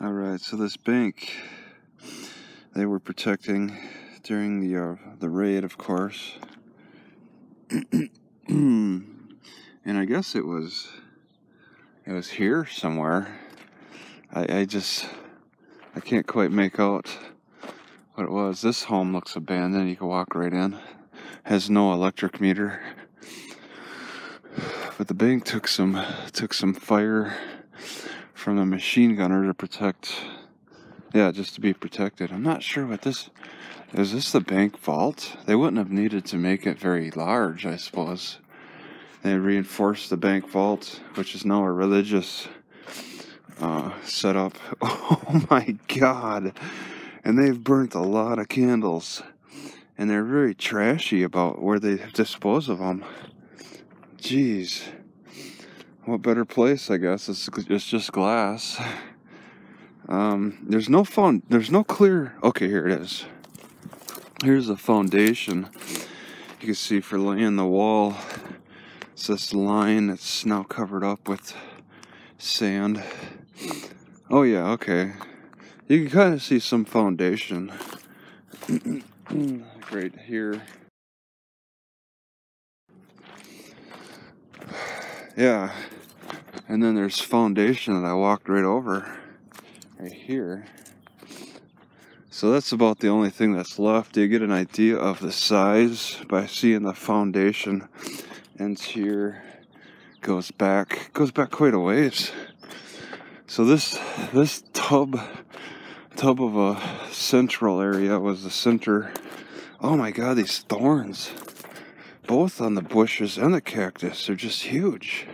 Alright, so this bank, they were protecting during the raid, of course. And I guess it was here somewhere. I can't quite make out what it was. This home looks abandoned. You can walk right in. Has no electric meter. But the bank took some fire from the machine gunner to protect. Yeah, just to be protected. I'm not sure what this is. This the bank vault? They wouldn't have needed to make it very large, I suppose. They reinforced the bank vault, which is now a religious setup. Oh my God! And they've burnt a lot of candles, and they're very trashy about where they dispose of them. Jeez, what better place? I guess it's just glass. There's no clear. Okay, here it is. Here's the foundation. You can see for laying the wall. It's this line that's now covered up with sand. Oh yeah, okay. You can kind of see some foundation right here. Yeah, and then there's foundation that I walked right over right here. So that's about the only thing that's left. You get an idea of the size by seeing the foundation. And here goes back quite a ways. So this tub of a central area was the center. Oh my God, these thorns, both on the bushes and the cactus, they're just huge.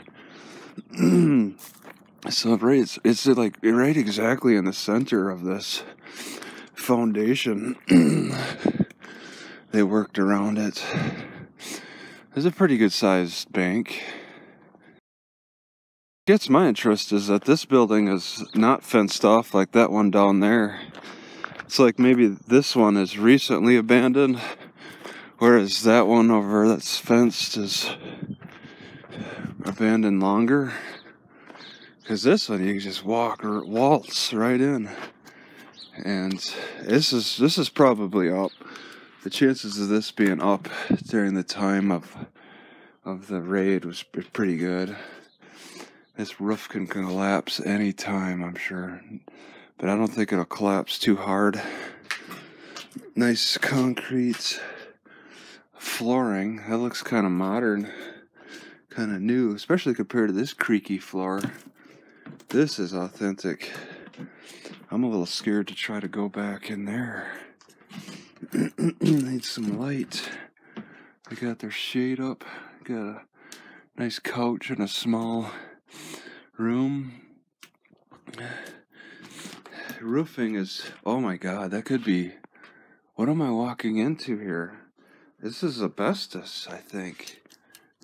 So right, it's like right exactly in the center of this foundation. They worked around it. It's a pretty good sized bank. What gets my interest is that this building is not fenced off like that one down there. It's like maybe this one is recently abandoned, whereas that one over that's fenced is abandoned longer. Because this one you can just walk or waltz right in. And this is probably up. The chances of this being up during the time of the raid was pretty good. This roof can collapse anytime, I'm sure. But I don't think it'll collapse too hard. Nice concrete flooring. That looks kind of modern, kind of new, especially compared to this creaky floor. This is authentic. I'm a little scared to try to go back in there. Need some light. They got their shade up. Got a nice couch in a small room. Roofing is, oh my God, that could be, what am I walking into here? This is asbestos, I think.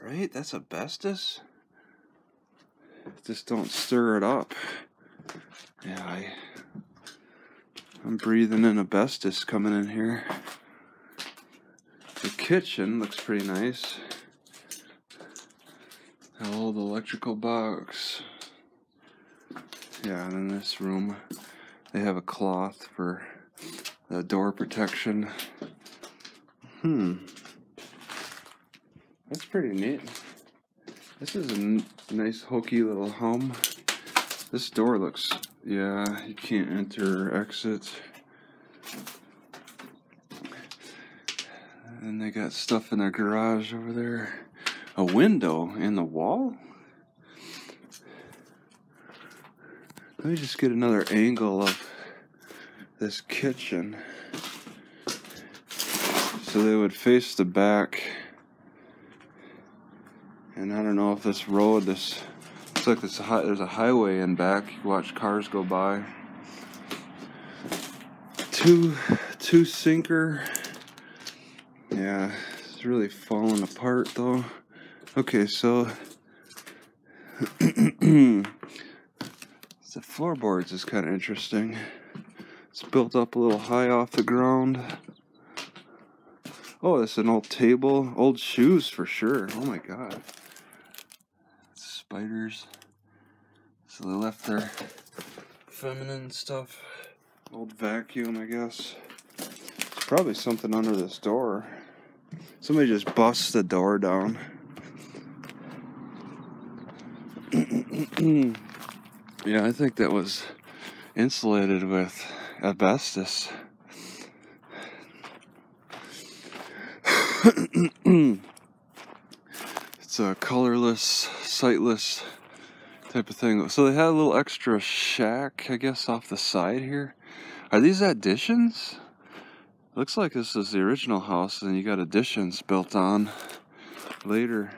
Right? That's asbestos? Just don't stir it up. Yeah, I'm breathing in asbestos coming in here. The kitchen looks pretty nice. An old electrical box. Yeah, and in this room, they have a cloth for the door protection. That's pretty neat. This is a nice hokey little home. This door looks, yeah, you can't enter or exit. And they got stuff in their garage over there. A window in the wall? Let me just get another angle of this kitchen. So they would face the back. And I don't know if this road, looks like there's a highway in back. You watch cars go by. Two sinker. Yeah, it's really falling apart though. Okay, so the floorboards is kind of interesting. It's built up a little high off the ground. Oh, that's an old table. Old shoes for sure. Oh my God. Spiders. So they left their feminine stuff. Old vacuum, I guess. Probably something under this door. Somebody just busts the door down. Yeah, I think that was insulated with asbestos. It's a colorless, sightless type of thing. So they had a little extra shack, I guess, off the side here. Are these additions? Looks like this is the original house, and you got additions built on later.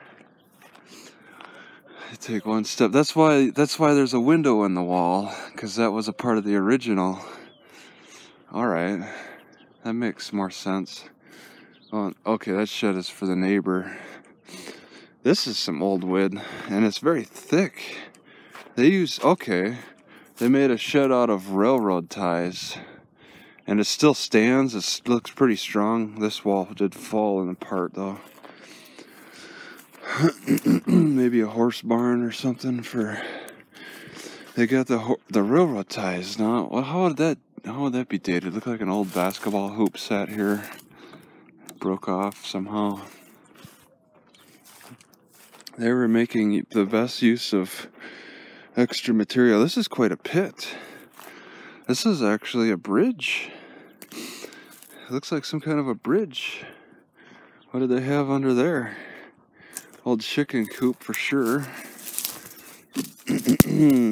I take one step. That's why there's a window in the wall, because that was a part of the original. All right, that makes more sense. Oh, okay, that shed is for the neighbor. This is some old wood, and it's very thick. They made a shed out of railroad ties. And it still stands. It looks pretty strong. This wall did fall apart though. Maybe a horse barn or something for. They got the railroad ties now. Well, how would that be dated? Look like an old basketball hoop set here. Broke off somehow. They were making the best use of extra material. This is quite a pit. This is actually a bridge. It looks like some kind of a bridge. What do they have under there? Old chicken coop for sure.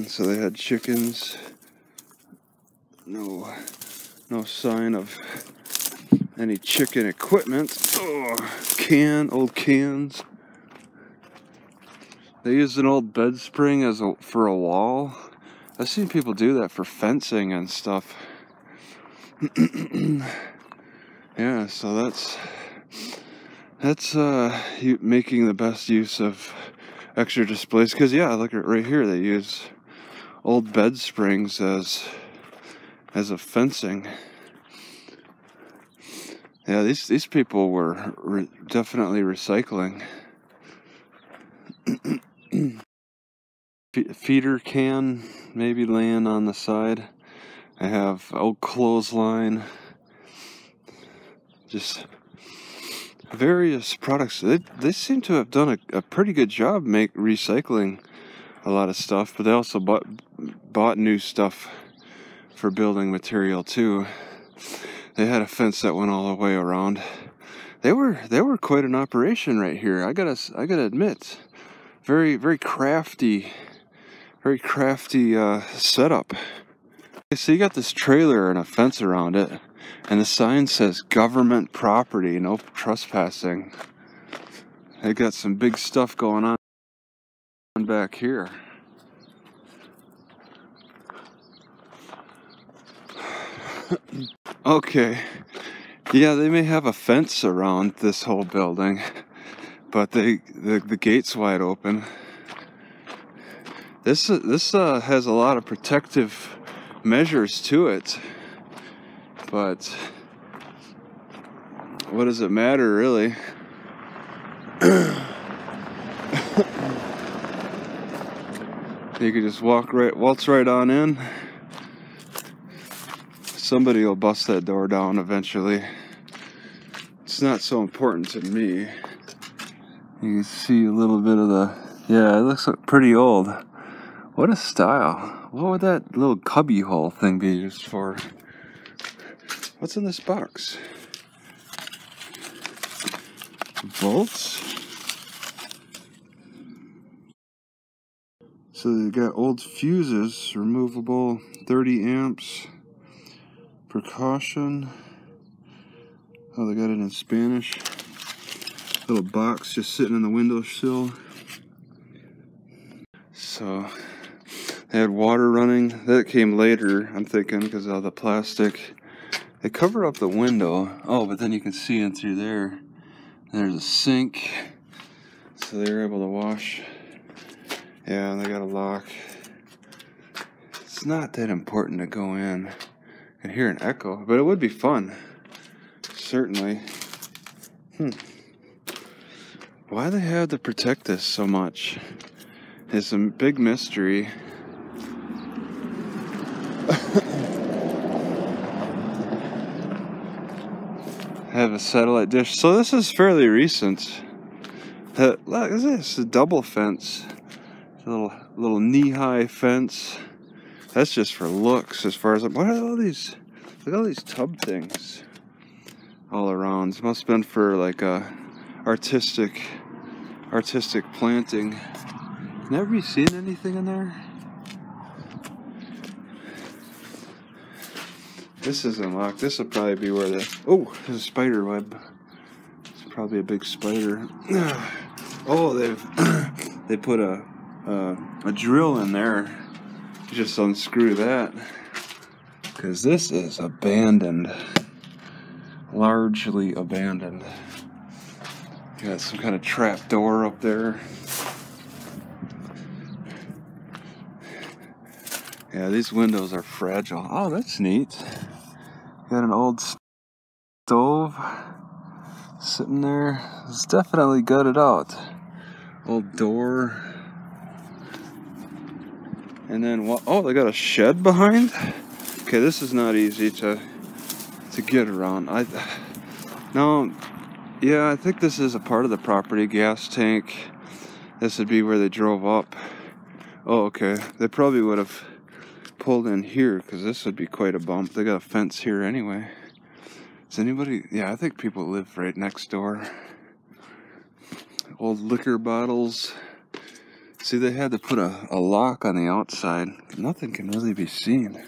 So they had chickens. No sign of any chicken equipment. Oh, old cans. They used an old bed spring for a wall. I've seen people do that for fencing and stuff. Yeah, so that's making the best use of extra displays. Because yeah, look at right here, they use old bed springs as a fencing. Yeah, these people were definitely recycling. Feeder can maybe laying on the side. I have old clothesline. Just various products. They seem to have done a pretty good job recycling a lot of stuff, but they also bought new stuff for building material too. They had a fence that went all the way around. They were quite an operation right here. I gotta admit, very crafty setup. So you got this trailer and a fence around it, and the sign says government property, no trespassing. They got some big stuff going on back here. Okay, yeah, they may have a fence around this whole building, but the gate's wide open. This has a lot of protective measures to it, but what does it matter really? You could just waltz right on in. Somebody will bust that door down eventually. It's not so important to me. You can see a little bit of yeah, it looks pretty old. What a style. What would that little cubby hole thing be used for? What's in this box? Bolts? So they got old fuses, removable, 30 amps, precaution. Oh, they got it in Spanish. Little box just sitting in the windowsill. So they had water running. That came later, I'm thinking, because of the plastic. They covered up the window. Oh, but then you can see in through there. There's a sink. So they were able to wash. Yeah, and they got a lock. It's not that important to go in. I can hear an echo, but it would be fun. Certainly. Why they have to protect this so much is a big mystery. have a satellite dish. So this is fairly recent. Look at this, a double fence. A little knee-high fence. That's just for looks as far as... What are all these... Look at all these tub things all around. It must have been for like artistic planting. Never you seen anything in there? This isn't locked. This will probably be where the... Oh, there's a spider web. It's probably a big spider. Oh, they put a drill in there. Just unscrew that. Because this is abandoned. Largely abandoned. Got some kind of trap door up there. Yeah, these windows are fragile. Oh, that's neat. Got an old stove sitting there. It's definitely gutted out. Old door. And then what? Oh, they got a shed behind. Okay, this is not easy to get around. Yeah, I think this is a part of the property. Gas tank. This would be where they drove up. Oh, okay. They probably would have pulled in here because this would be quite a bump. They got a fence here anyway. Is anybody... Yeah, I think people live right next door. Old liquor bottles. See, they had to put a lock on the outside. Nothing can really be seen.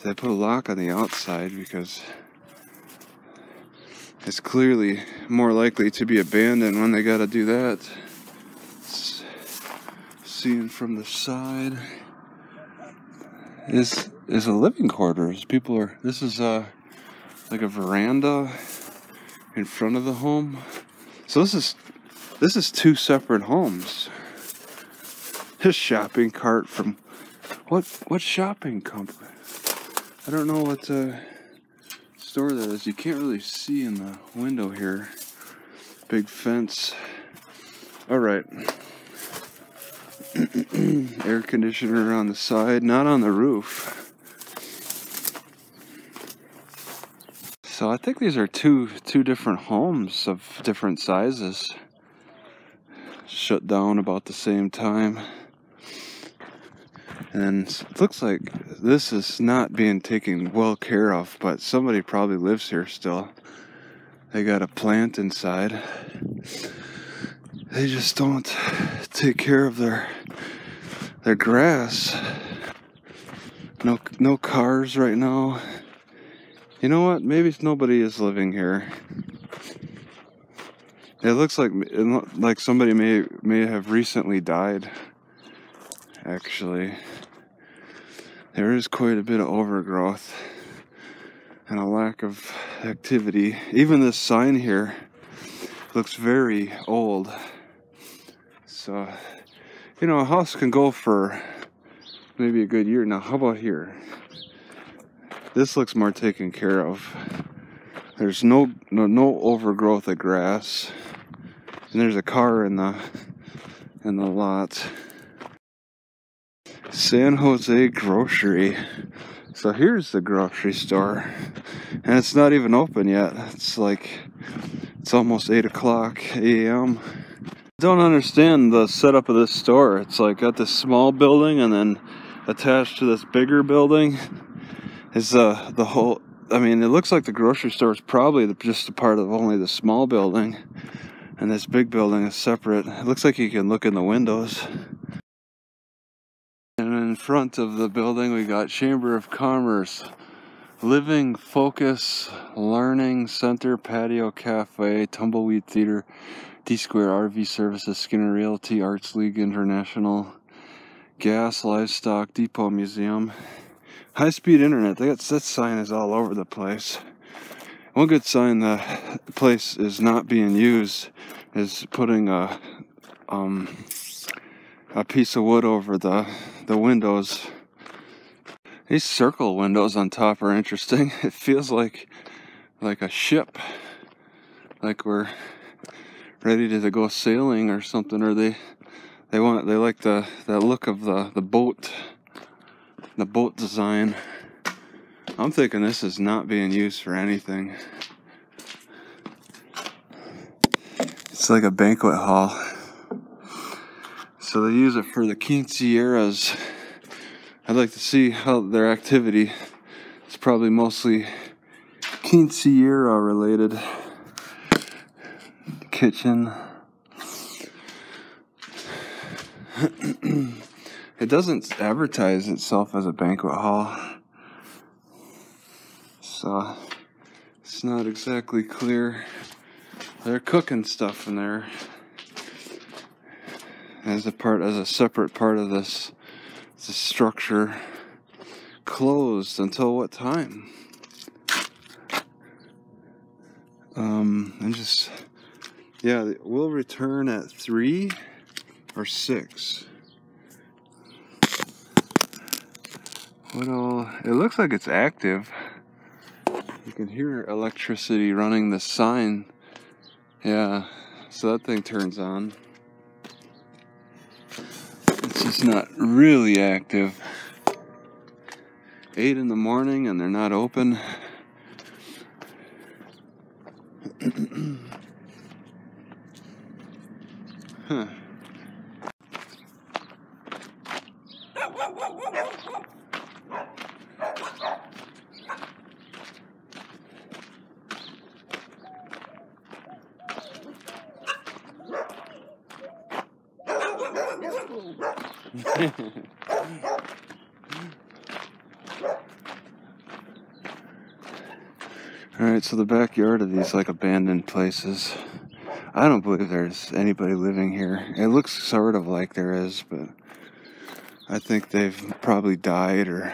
They put a lock on the outside because it's clearly more likely to be abandoned when they got to do that. Seen from the side is a living quarters. People are... This is like a veranda in front of the home. So this is two separate homes. This shopping cart from what shopping company? I don't know what store that is. You can't really see in the window here. Big fence. All right. Air conditioner on the side, not on the roof. So I think these are two different homes of different sizes. Shut down about the same time. And it looks like this is not being taken well care of, but somebody probably lives here still. They got a plant inside. They just don't take care of their grass. No cars right now. You know what? Maybe nobody is living here. It looks like somebody may have recently died. Actually, there is quite a bit of overgrowth and a lack of activity. Even this sign here looks very old. So, you know, a house can go for maybe a good year. Now, how about here? This looks more taken care of. There's no overgrowth of grass, and there's a car in the lot. San Jose Grocery. So here's the grocery store, and it's not even open yet. It's almost 8 o'clock a.m. Don't understand the setup of this store. It's like got this small building, and then attached to this bigger building is the whole. I mean, it looks like the grocery store is probably just a part of only the small building, and this big building is separate. It looks like you can look in the windows. And in front of the building, we got Chamber of Commerce, Living Focus, Learning Center, Patio Cafe, Tumbleweed Theater, D-Square RV Services, Skinner Realty, Arts League International, Gas, Livestock, Depot Museum, high-speed internet. That sign is all over the place. One good sign the place is not being used is putting a piece of wood over the windows. These circle windows on top are interesting. It feels like a ship, like we're ready to go sailing or something. Or they like that look of the boat design. I'm thinking this is not being used for anything. like a banquet hall. So they use it for the quinceañeras. I'd like to see how their activity. It's probably mostly quinceañera related. Kitchen. It doesn't advertise itself as a banquet hall, so it's not exactly clear. They're cooking stuff in there as a separate part of this structure. Closed until what time? And just, yeah, we'll return at 3 or 6. What all? It looks like it's active. You can hear electricity running the sign. Yeah, so that thing turns on. It's just not really active. 8 in the morning and they're not open. Huh. Alright, so the backyard of these like abandoned places. I don't believe there's anybody living here. It looks sort of like there is, but I think they've probably died or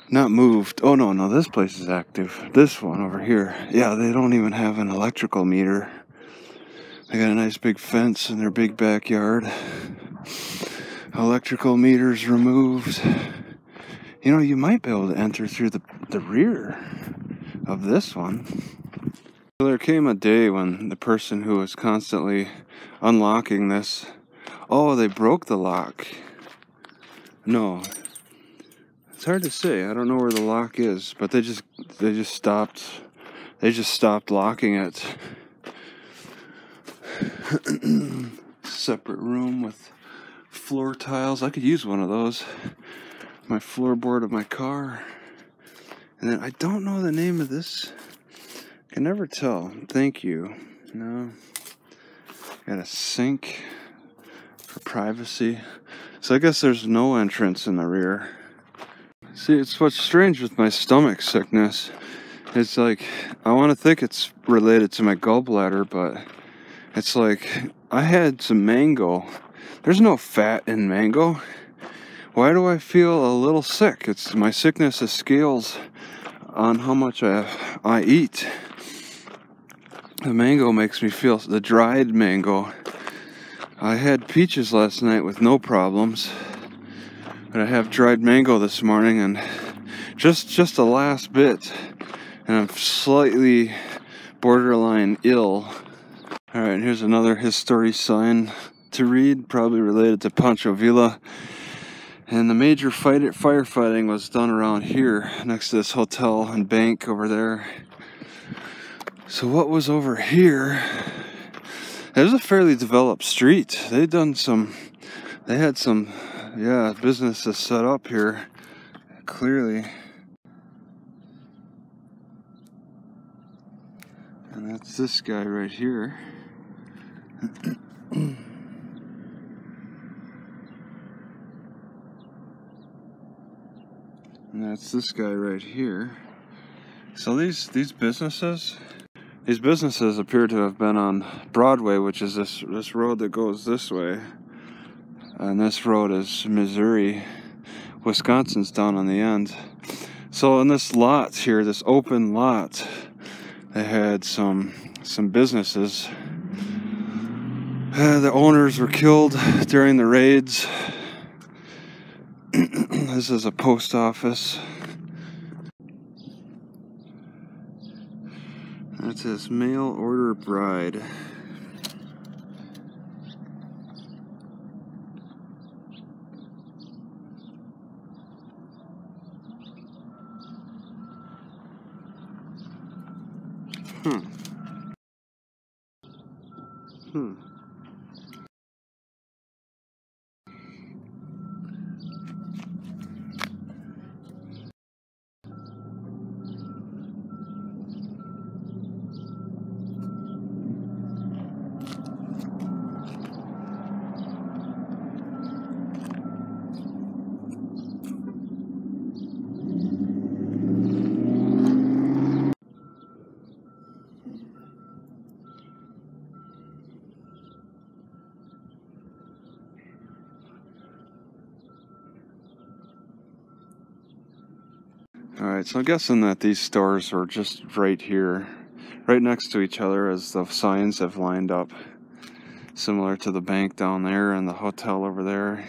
not moved. Oh no, this place is active. This one over here. Yeah, they don't even have an electrical meter. They got a nice big fence in their big backyard. Electrical meters removed. You know, you might be able to enter through the rear of this one. So there came a day when the person who was constantly unlocking this, oh, they broke the lock. No, it's hard to say. I don't know where the lock is, but they just stopped locking it. Separate room with floor tiles. I could use one of those. My floorboard of my car. And then I don't know the name of this. I can never tell. Thank you. No. Got a sink for privacy. So I guess there's no entrance in the rear. See, it's what's strange with my stomach sickness. It's like, I want to think it's related to my gallbladder, but it's like, I had some mango. There's no fat in mango. Why do I feel a little sick? It's my sickness is scales on how much I eat. The mango makes me feel, the dried mango. I had peaches last night with no problems, but I have dried mango this morning and just the last bit, and I'm slightly borderline ill. Alright, here's another history sign to read, probably related to Pancho Villa. And the major firefighting was done around here, next to this hotel and bank over there. So what was over here? It was a fairly developed street. They had some businesses set up here, clearly. And that's this guy right here. And that's this guy right here. So these businesses appear to have been on Broadway, which is this road that goes this way. And this road is Missouri. Wisconsin's down on the end. So in this lot here, this open lot, they had some businesses. The owners were killed during the raids. This is a post office. That says mail order bride. Alright, so I'm guessing that these stores are just right here, right next to each other, as the signs have lined up, similar to the bank down there and the hotel over there.